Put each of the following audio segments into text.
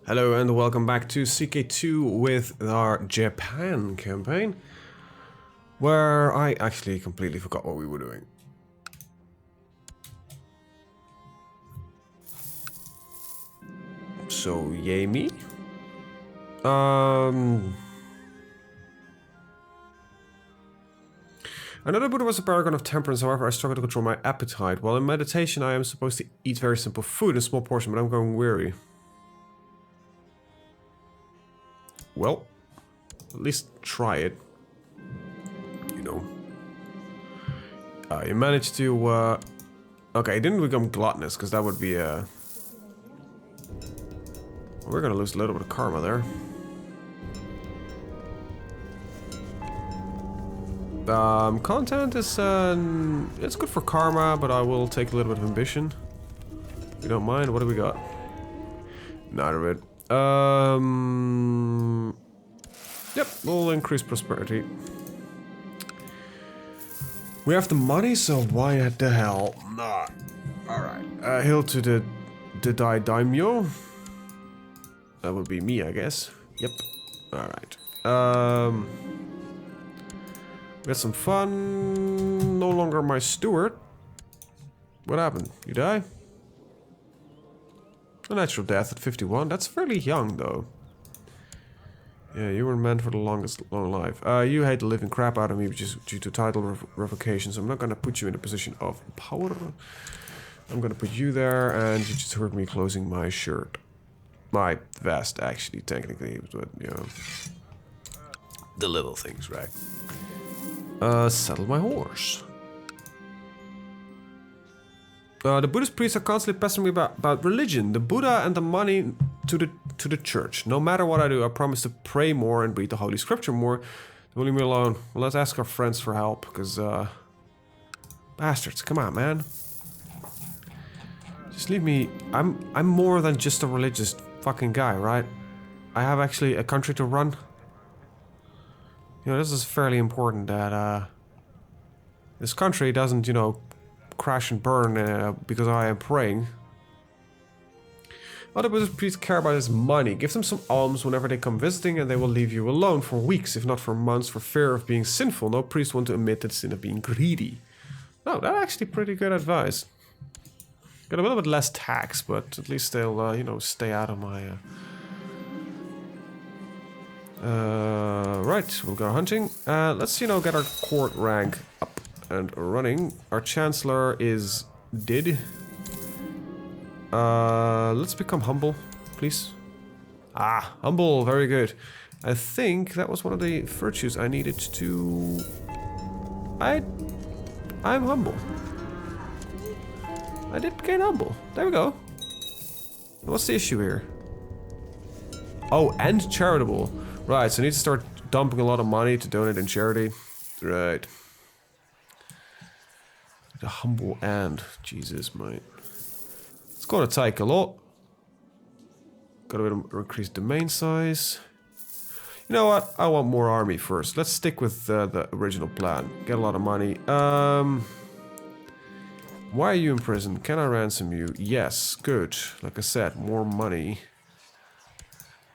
Hello and welcome back to CK2 with our Japan campaign, where I actually completely forgot what we were doing. So, yay me. Another Buddha was a paragon of temperance, however I struggle to control my appetite. While in meditation I am supposed to eat very simple food in a small portion, but I'm growing weary. Well, at least try it. You know. You managed to, okay, it didn't become gluttonous, because that would be, we're gonna lose a little bit of karma there. Content is, it's good for karma, but I will take a little bit of ambition. If you don't mind, what do we got? Neither of it. Yep, we'll increase prosperity. We have the money, so why the hell not? Alright, hail to the daimyo. That would be me, I guess. Yep. Alright. We had some fun. No longer my steward. What happened? You die? A natural death at 51. That's fairly young, though. Yeah, you were meant for the long life. You hate the living crap out of me, which is due to title revocation, so I'm not gonna put you in a position of power. I'm gonna put you there, and you just heard me closing my shirt. My vest, actually, technically, but, you know. The little things, right? Settle my horse. The Buddhist priests are constantly pestering me about religion, the Buddha, and the money to the church. No matter what I do, I promise to pray more and read the Holy Scripture more. Don't leave me alone. Well, let's ask our friends for help, because, bastards, come on, man. Just leave me. I'm more than just a religious fucking guy, right? I have actually a country to run. You know, this is fairly important that, this country doesn't, you know, crash and burn because I am praying. Other Buddhist priests care about his money. Give them some alms whenever they come visiting and they will leave you alone for weeks, if not for months, for fear of being sinful. No priest wants to admit the sin of being greedy. Oh, that's actually pretty good advice. Got a little bit less tax, but at least they'll, you know, stay out of my... right, we'll go hunting. Let's, you know, get our court rank up and running. Our chancellor is dead. Let's become humble, please. Ah, humble, very good. I think that was one of the virtues I needed to... I'm humble. I did gain humble. There we go. What's the issue here? Oh, and charitable. Right, so I need to start dumping a lot of money to donate in charity. Right. The humble and... Jesus, mate. It's gonna take a lot. Got a bit of increased domain size. You know what? I want more army first. Let's stick with the original plan. Get a lot of money. Why are you in prison? Can I ransom you? Yes, good. Like I said, more money.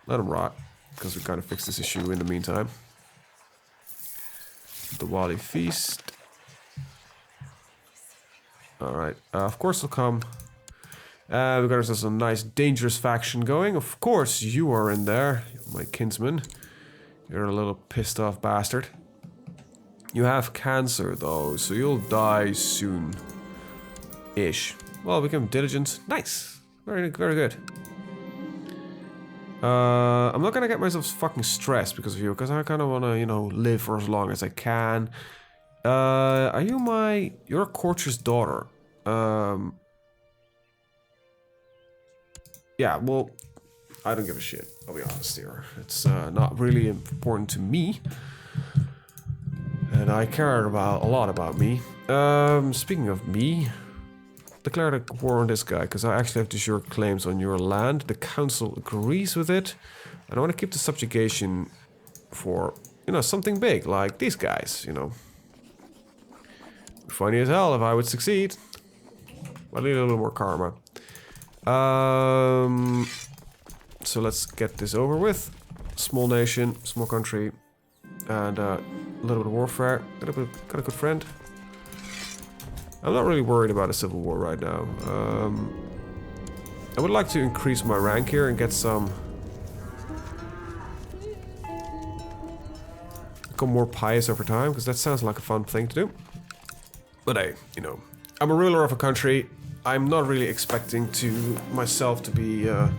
Let him rot, because we kind of fixed this issue in the meantime. The Wali Feast. Alright, of course they'll come. We got ourselves a nice dangerous faction going. Of course you are in there, my kinsman. You're a little pissed off bastard. You have cancer though, so you'll die soon. Ish. Well, become diligent. Nice. Very, very good. I'm not gonna get myself fucking stressed because of you, because I kind of want to, you know, live for as long as I can. Are you my... You're a courtier's daughter. Yeah, well, I don't give a shit. I'll be honest here. It's not really important to me. And I care about a lot about me. Speaking of me... Declare a war on this guy, because I actually have to sure claims on your land. The council agrees with it. And I want to keep the subjugation for, you know, something big, like these guys, you know. Funny as hell if I would succeed. But I need a little more karma. So so let's get this over with. Small nation, small country, and a little bit of warfare. Got a good friend. I'm not really worried about a civil war right now. I would like to increase my rank here and get some... become more pious over time, because that sounds like a fun thing to do. But hey, you know, I'm a ruler of a country. I'm not really expecting myself to be, oh,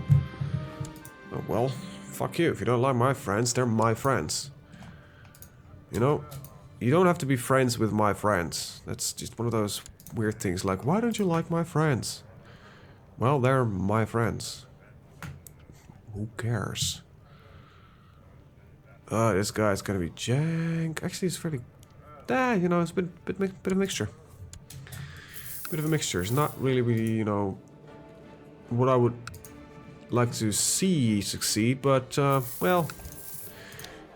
well, fuck you. If you don't like my friends, they're my friends. You know, you don't have to be friends with my friends. That's just one of those weird things, like, why don't you like my friends? Well, they're my friends. Who cares? This guy's gonna be jank. Actually, it's fairly... you know, it's been a bit of mixture. Bit of a mixture. It's not really, you know, what I would like to see succeed, but, well,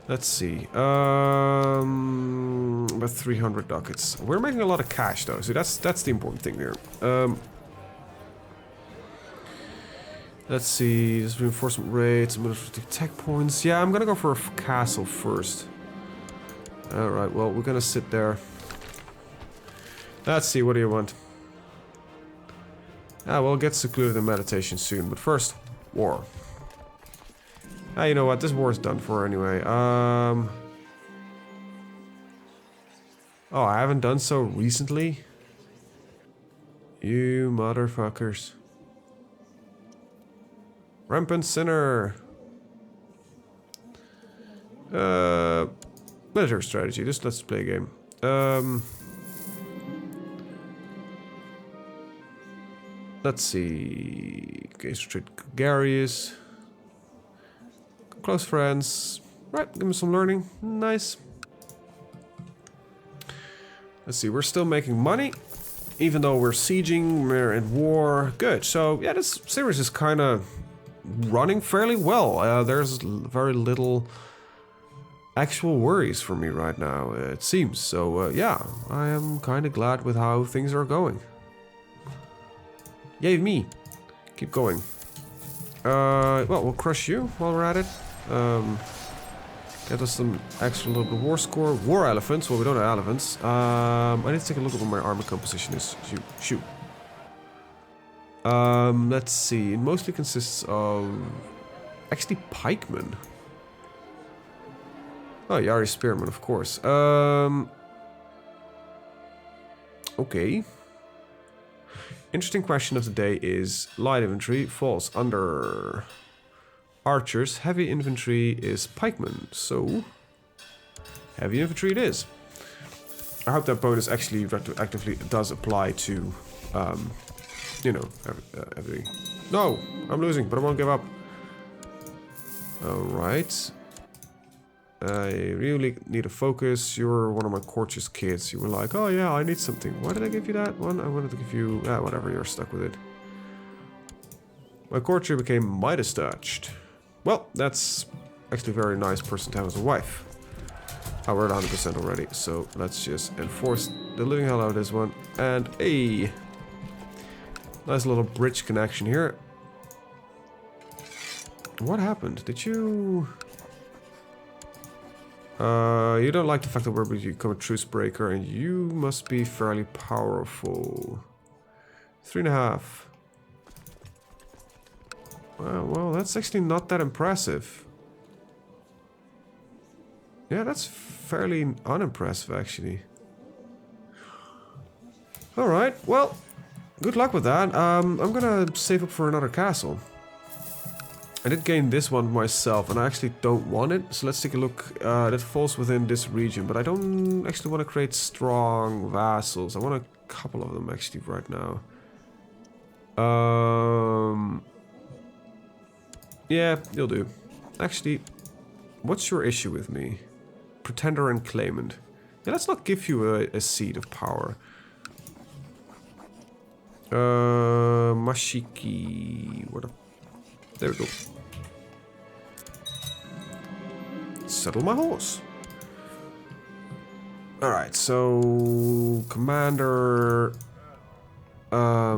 let's see. About 300 ducats. We're making a lot of cash, though, so that's the important thing here. Let's see, there's reinforcement rates, administrative tech points. Yeah, I'm gonna go for a castle first. Alright, well, we're gonna sit there. Let's see, what do you want? We'll get secluded in meditation soon, but first, war. You know what, this war is done for anyway. Oh, I haven't done so recently? You motherfuckers. Rampant sinner. Military strategy. Just let's play a game. Let's see. Gaze retreat gregarious. Close friends. Right, give me some learning. Nice. Let's see, we're still making money. Even though we're sieging, we're in war. Good. So yeah, this series is kind of running fairly well. There's very little actual worries for me right now, it seems. So yeah, I am kind of glad with how things are going. Yay me. Keep going. Well, we'll crush you while we're at it. Get us some extra little bit of war score. War elephants. Well, we don't have elephants. I need to take a look at what my armor composition is. Shoot. Let's see. It mostly consists of... actually, pikemen. Oh, Yari Spearman, of course. Okay. Interesting question of the day is... light infantry falls under... archers. Heavy infantry is pikemen. So... heavy infantry it is. I hope that bonus actually actively does apply to... you know, every... No! I'm losing, but I won't give up. Alright. I really need to focus. You're one of my courteous kids. You were like, oh yeah, I need something. Why did I give you that one? I wanted to give you... whatever, you're stuck with it. My courtier became Midas touched. Well, that's actually a very nice person to have as a wife. Oh, we're at 100% already, so let's just enforce the living hell out of this one. And a nice little bridge connection here. What happened? Did you... you don't like the fact that we're become a truce breaker, and you must be fairly powerful. 3.5. Well, that's actually not that impressive. Yeah, that's fairly unimpressive, actually. Alright, well, good luck with that. I'm gonna save up for another castle. I did gain this one myself, and I actually don't want it, so let's take a look. That falls within this region, but I don't actually want to create strong vassals. I want a couple of them, actually, right now. Yeah, you'll do. Actually, what's your issue with me? Pretender and claimant. Yeah, let's not give you a seat of power. Mashiki... what a... there we go. Settle my horse. Alright, so... commander... you're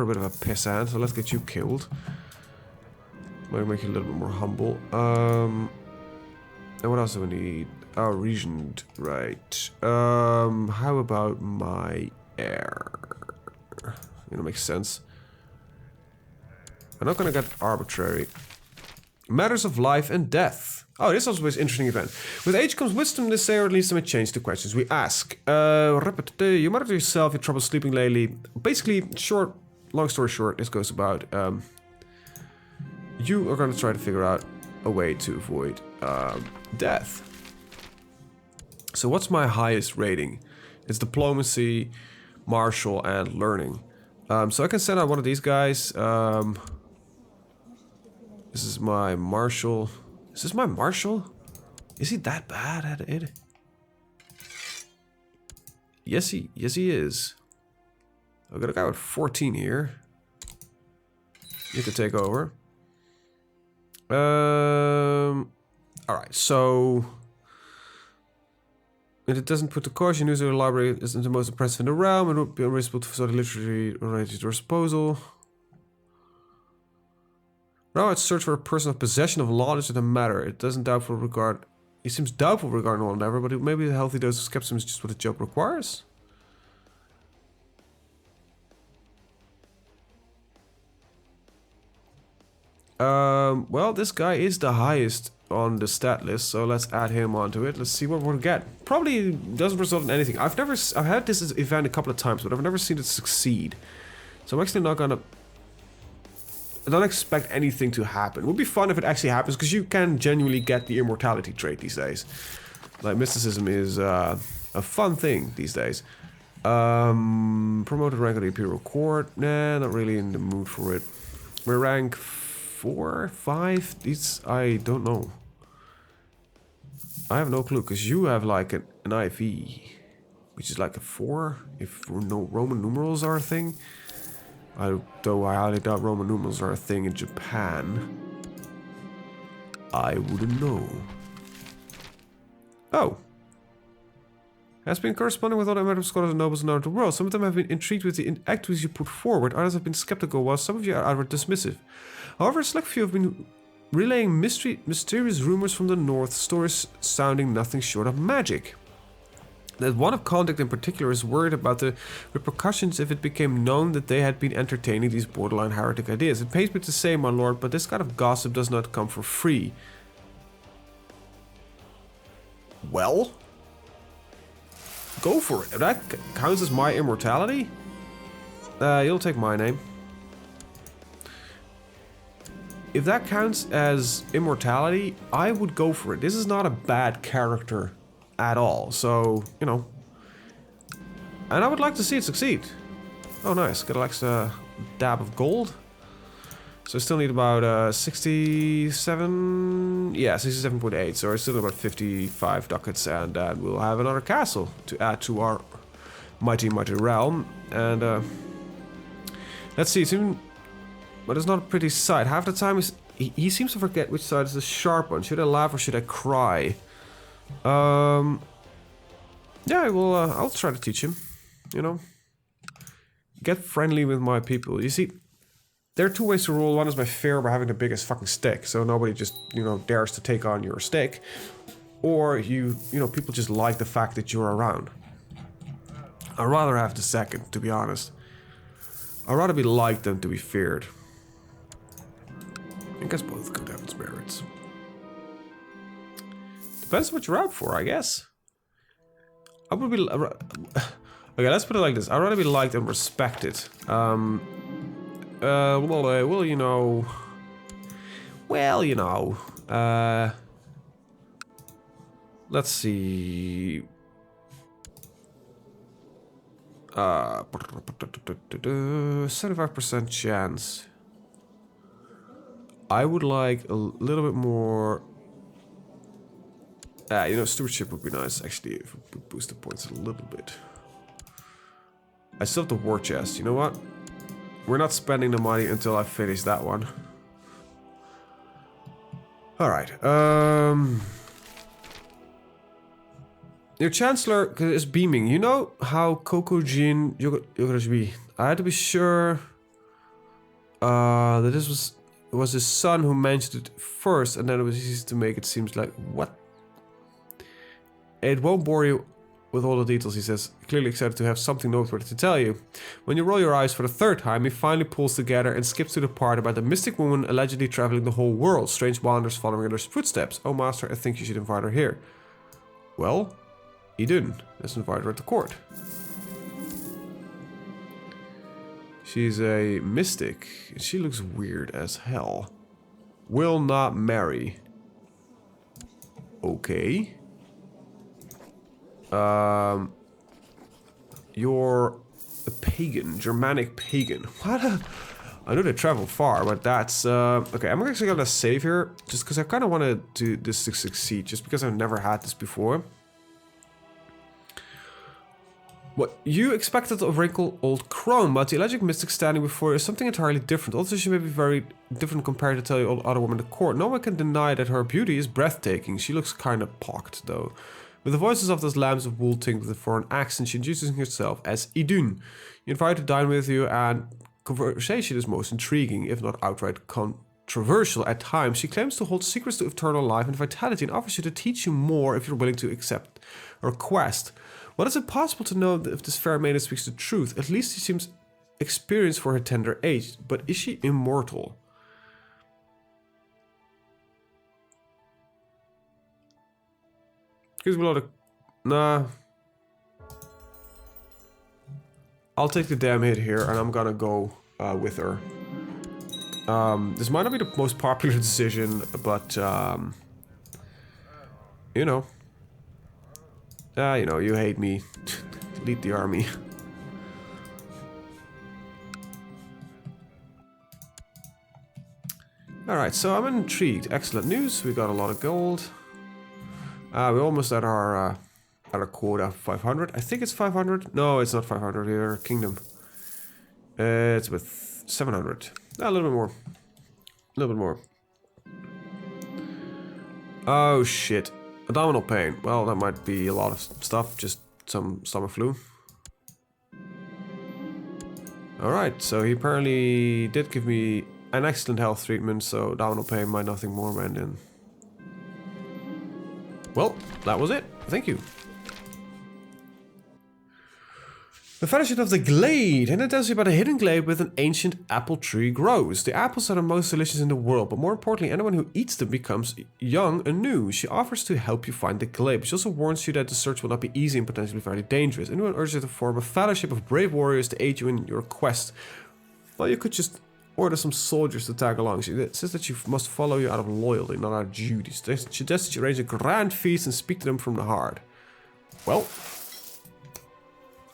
a bit of a pissant, so let's get you killed. Might make you a little bit more humble. And what else do we need? Our regent, right. How about my heir? You know, makes sense. I'm not gonna get arbitrary. Matters of life and death. Oh, this also was an interesting event. With age comes wisdom, this say, or leads to a change to questions we ask. You muttered to yourself, you trouble sleeping lately. Basically, long story short, this goes about, you are gonna try to figure out a way to avoid, death. So what's my highest rating? It's diplomacy, martial, and learning. So I can send out one of these guys. This is my martial. Is this my martial? Is he that bad at it? Yes, he is. I've got a guy with 14 here. You can take over. Alright, so... If it doesn't put the caution, user library isn't the most impressive in the realm, it would be unreasonable to facilitate literary related to your disposal. Now I'd search for a person of possession of knowledge of the matter. It doesn't doubtful regard... He seems doubtful regarding all endeavor, but maybe a healthy dose of skepticism is just what the job requires. Well, this guy is the highest on the stat list, so let's add him onto it. Let's see what we'll get. Probably doesn't result in anything. I've had this event a couple of times, but I've never seen it succeed. So I'm actually not gonna... I don't expect anything to happen. It would be fun if it actually happens, because you can genuinely get the immortality trait these days. Like, mysticism is a fun thing these days. Promoted rank of the Imperial Court. Nah, not really in the mood for it. We're rank 4, 5? These, I don't know. I have no clue, because you have like an IV, which is like a 4, if no Roman numerals are a thing. Though I highly doubt Roman numerals are a thing in Japan. I wouldn't know. Oh. Has been corresponding with other American scholars and nobles around the world. Some of them have been intrigued with the activities you put forward. Others have been skeptical, while some of you are outright dismissive. However, a select few have been relaying mysterious rumors from the north, stories sounding nothing short of magic. That one of contact in particular is worried about the repercussions if it became known that they had been entertaining these borderline heretic ideas. It pains me to say, my lord, but this kind of gossip does not come for free. Well? Go for it. If that counts as my immortality, you'll take my name. If that counts as immortality, I would go for it. This is not a bad character at all, so, you know. And I would like to see it succeed. Oh, nice. Got an extra dab of gold. So I still need about 67... Yeah, 67.8. So I still need about 55 ducats, and we'll have another castle to add to our mighty realm. And let's see, it's even... But it's not a pretty sight. Half the time he seems to forget which side is the sharp one. Should I laugh or should I cry? Yeah, I'll try to teach him, you know. Get friendly with my people. You see, there are two ways to rule. One is by fear by having the biggest fucking stick, so nobody just, you know, dares to take on your stick. Or you know, people just like the fact that you're around. I'd rather have the second, to be honest. I'd rather be liked than to be feared. I guess both could have its merits. Depends what you're out for, I guess. I would be... Okay, let's put it like this. I'd rather be liked and respected. Well, you know... Well, you know... Let's see... 75% chance. I would like a little bit more... you know, stewardship would be nice, actually, if we would boost the points a little bit. I still have the war chest, you know what? We're not spending the money until I finish that one. Alright, your Chancellor is beaming. You know how Kokujin Yogurashi. I had to be sure that this was it was his son who mentioned it first, and then it was easy to make it seem like, what? It won't bore you with all the details, he says, clearly excited to have something noteworthy to tell you. When you roll your eyes for the third time, he finally pulls together and skips to the part about the mystic woman allegedly traveling the whole world, strange wanderers following in her footsteps. Oh, master, I think you should invite her here. Well, Idun, let's invite her at the court. She's a mystic. She looks weird as hell. Will not marry. Okay. You're a pagan, Germanic pagan. What? I know they travel far, but that's okay. I'm actually gonna save here just because I kind of want to do this to succeed, just because I've never had this before. What you expected of wrinkled old crone, but the alleged mystic standing before you is something entirely different. Also, she may be very different compared to tell you other women in the court. No one can deny that her beauty is breathtaking. She looks kind of pocked, though. With the voices of those lambs of wool tinged with a foreign accent, she introduces herself as Idun. You invite her to dine with you, and conversation is most intriguing, if not outright controversial at times. She claims to hold secrets to eternal life and vitality and offers you to teach you more if you're willing to accept her quest. While it's impossible to know if this fair maiden speaks the truth, at least she seems experienced for her tender age. But is she immortal? Gives me a lot of... Nah. I'll take the damn hit here, and I'm gonna go with her. This might not be the most popular decision, but, you know. You know, you hate me. Lead the army. Alright, so I'm intrigued. Excellent news. We got a lot of gold. We're almost at our quota of 500. I think it's 500. No, it's not 500 here. Kingdom. It's with 700. A little bit more. A little bit more. Oh, shit. Abdominal pain. Well, that might be a lot of stuff. Just some stomach flu. Alright, so he apparently did give me an excellent health treatment, so abdominal pain might nothing more man in. Well, that was it. Thank you. The Fellowship of the Glade, and it tells you about a hidden glade with an ancient apple tree grows. The apples are the most delicious in the world, but more importantly, anyone who eats them becomes young and new. She offers to help you find the glade, but she also warns you that the search will not be easy and potentially very dangerous. Anyone urges you to form a fellowship of brave warriors to aid you in your quest. Well, you could just order some soldiers to tag along. She says that you must follow you out of loyalty, not out of duty. She suggests that you arrange a grand feast and speak to them from the heart. Well,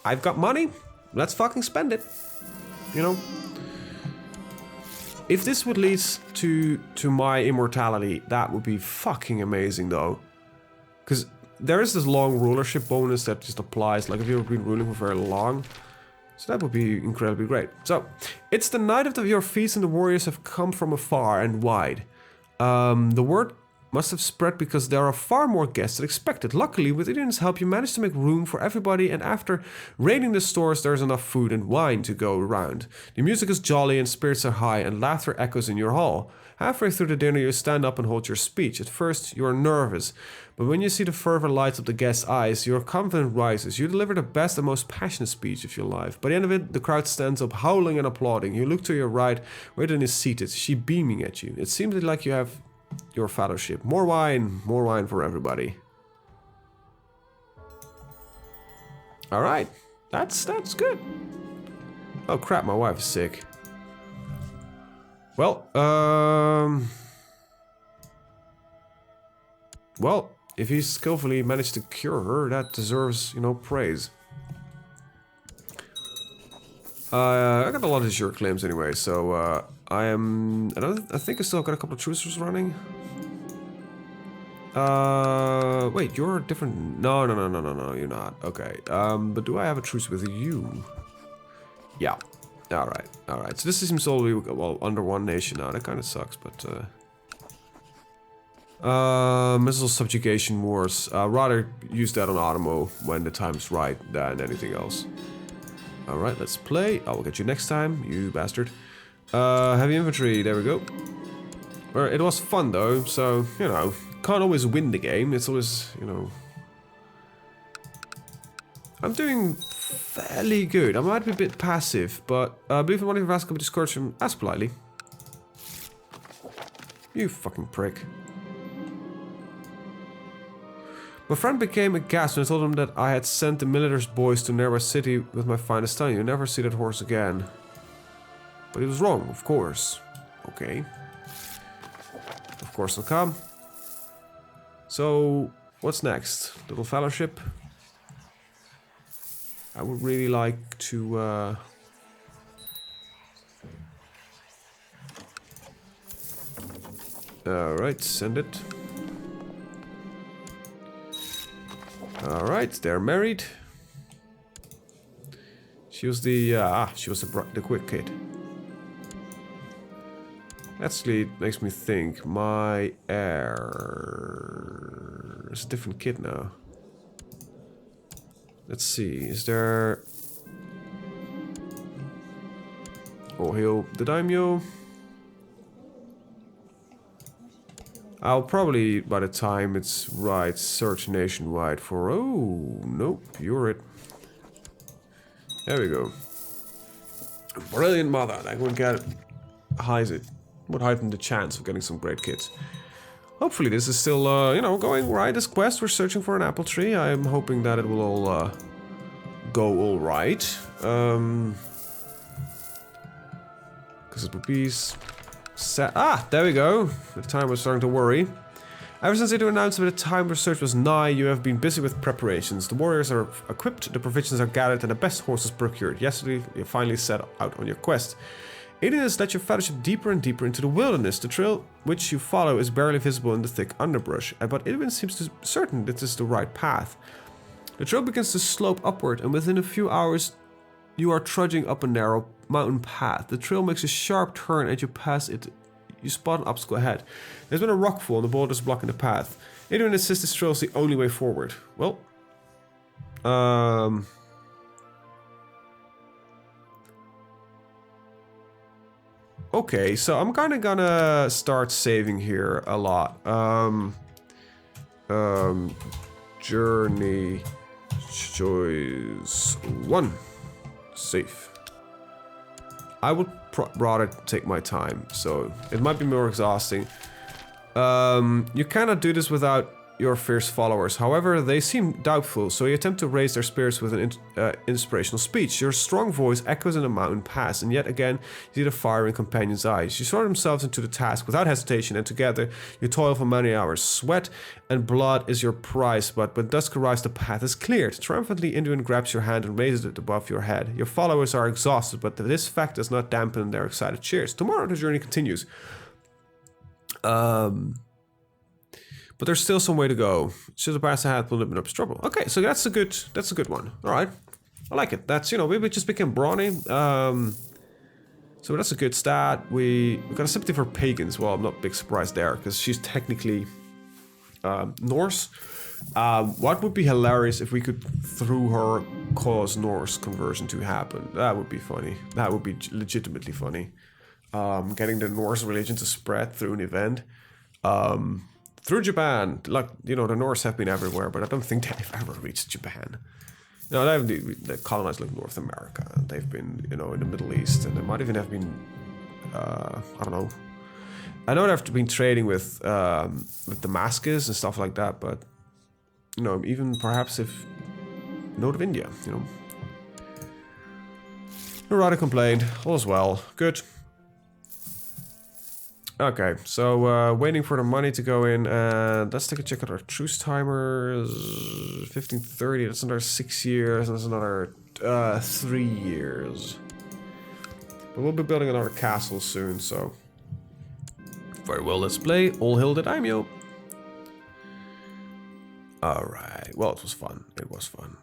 I've got money. Let's fucking spend it. You know? If this would lead to my immortality, that would be fucking amazing, though. Because there is this long rulership bonus that just applies, like if you've been ruling for very long. So that would be incredibly great. So, it's the night of your feast and the warriors have come from afar and wide. The word must have spread because there are far more guests than expected. Luckily, with Idun's help, you managed to make room for everybody, and after raiding the stores, there's enough food and wine to go around. The music is jolly and spirits are high, and laughter echoes in your hall. Halfway through the dinner, you stand up and hold your speech. At first, you are nervous, but when you see the fervor lights up the guests' eyes, your confidence rises. You deliver the best and most passionate speech of your life. By the end of it, the crowd stands up, howling and applauding. You look to your right, where Idun is seated, she beaming at you. It seems like you have your fellowship. More wine for everybody. Alright, that's good. Oh crap, my wife is sick. Well, well, if he skillfully managed to cure her, that deserves, you know, praise. I got a lot of sure claims anyway, so I think I still got a couple of truces running. Wait, you're different. No, you're not. Okay. But do I have a truce with you? Yeah. Alright. So this seems solely, well, under one nation now. That kind of sucks, but missile subjugation wars. Rather use that on Automo when the time's right than anything else. Alright, let's play. I will get you next time, you bastard. Heavy infantry, there we go. Or it was fun though, so, you know, can't always win the game. It's always, you know... I'm doing fairly good. I might be a bit passive, but I believe in one of you asked me to discourage him as politely. You fucking prick. My friend became aghast when I told him that I had sent the military's boys to a nearby city with my finest stallion. You'll never see that horse again. But he was wrong, of course. Okay. Of course they'll come. So, what's next? Little fellowship? I would really like to... Alright, send it. Alright, they're married. She was the... she was the quick kid. Actually, it makes me think. My heir... is a different kid now. Let's see, is there... Oh, he'll... the daimyo... I'll probably, by the time it's right, search nationwide for... Oh, nope, you're it. There we go. Brilliant mother, that would get... would heighten the chance of getting some great kids. Hopefully this is still, you know, going right. This quest, we're searching for an apple tree. I'm hoping that it will all go all right. Because it would be sad. Ah, there we go. The time was starting to worry. Ever since they announced that the time for search was nigh, you have been busy with preparations. The warriors are equipped, the provisions are gathered, and the best horses procured. Yesterday, you finally set out on your quest. It is that your fellowship deeper and deeper into the wilderness. The trail which you follow is barely visible in the thick underbrush, but Edwin seems to be certain that this is the right path. The trail begins to slope upward, and within a few hours you are trudging up a narrow mountain path. The trail makes a sharp turn, and you pass it. You spot an obstacle ahead. There's been a rockfall, and the boulders blocking the path. Edwin insists this trail is the only way forward. Well, okay, so I'm kinda gonna start saving here a lot. Journey choice 1. Safe. I would rather take my time, so it might be more exhausting. You cannot do this without your fierce followers. However, they seem doubtful, so you attempt to raise their spirits with an inspirational speech. Your strong voice echoes in the mountain pass, and yet again you see the fire in companions' eyes. You throw themselves into the task without hesitation, and together you toil for many hours. Sweat and blood is your prize, but when dusk arrives, the path is cleared. Triumphantly, Indian grabs your hand and raises it above your head. Your followers are exhausted, but this fact does not dampen their excited cheers. Tomorrow the journey continues. But there's still some way to go. Should the pass ahead will limit up trouble. Okay, so that's a good one. Alright. I like it. That's, you know, we just became brawny. So that's a good stat. We got a sympathy for pagans. Well, I'm not big surprised there, because she's technically Norse. What would be hilarious if we could, through her, cause Norse conversion to happen? That would be funny. That would be legitimately funny. Getting the Norse religion to spread through an event. Through Japan, like, you know, the Norse have been everywhere, but I don't think they've ever reached Japan. No, they've colonized like North America, and they've been, you know, in the Middle East, and they might even have been, I don't know. I know they've been trading with Damascus and stuff like that, but, you know, even perhaps if North of India, you know. No right to complain, all is well, good. Okay, so waiting for the money to go in, and let's take a check at our truce timers. 1530, that's another 6 years, and that's another 3 years. But we'll be building another castle soon, so... Very well, let's play All Hail the Daimyo. Alright, well, it was fun. It was fun.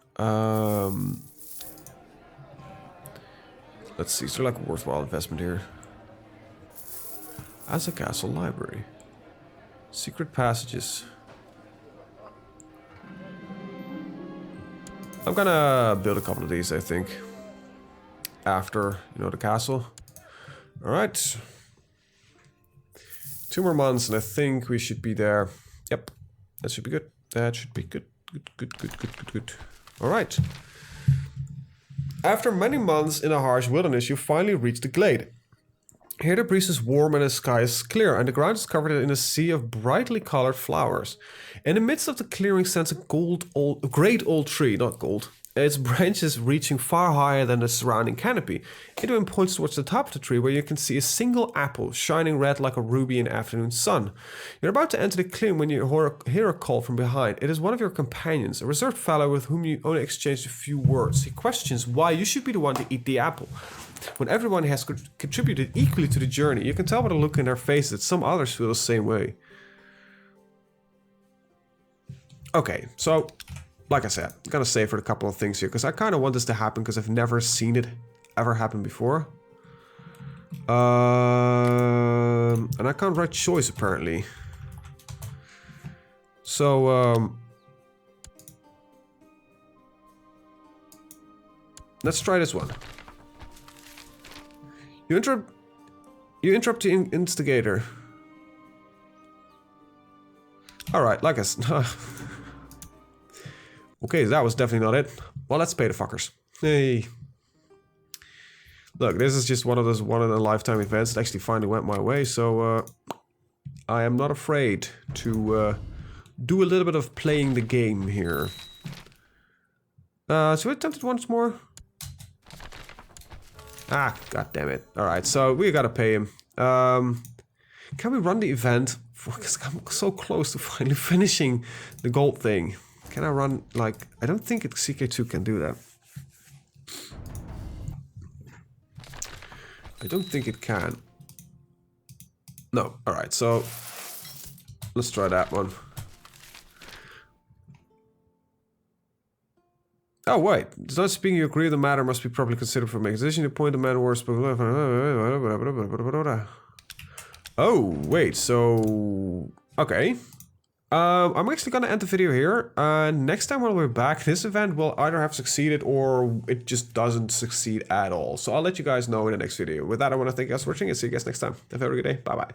Let's see, is there like a worthwhile investment here? As a castle library. Secret passages. I'm gonna build a couple of these, I think. After, you know, the castle. Alright. 2 more months, and I think we should be there. Yep, that should be good. That should be good. Good. All right. After many months in a harsh wilderness, you finally reach the glade. Here the breeze is warm and the sky is clear, and the ground is covered in a sea of brightly colored flowers. In the midst of the clearing stands a great old tree, not gold. Its branches reaching far higher than the surrounding canopy. It even points towards the top of the tree, where you can see a single apple, shining red like a ruby in afternoon sun. You're about to enter the clearing when you hear a call from behind. It is one of your companions, a reserved fellow with whom you only exchanged a few words. He questions why you should be the one to eat the apple. When everyone has contributed equally to the journey, you can tell by the look in their faces that some others feel the same way. Okay, so, like I said, I'm gonna save for a couple of things here, because I kind of want this to happen, because I've never seen it ever happen before. And I can't write choice, apparently. So, let's try this one. You interrupt the instigator. Alright, like I said. Okay, that was definitely not it. Well, let's pay the fuckers. Hey. Look, this is just one of those one-in-a-lifetime events that actually finally went my way, so I am not afraid to do a little bit of playing the game here. So I attempted once more. Ah, god damn it. Alright, so we gotta pay him. Can we run the event? Because I'm so close to finally finishing the gold thing. Can I run, like... I don't think CK2 can do that. I don't think it can. No, alright, so... let's try that one. Oh, wait. Not speaking, you agree the matter must be properly considered for making a decision. You point the man words. Oh, wait, so... okay. I'm actually gonna end the video here. Next time when we're back, this event will either have succeeded or it just doesn't succeed at all. So I'll let you guys know in the next video. With that, I want to thank you guys for watching and see you guys next time. Have a very good day. Bye-bye.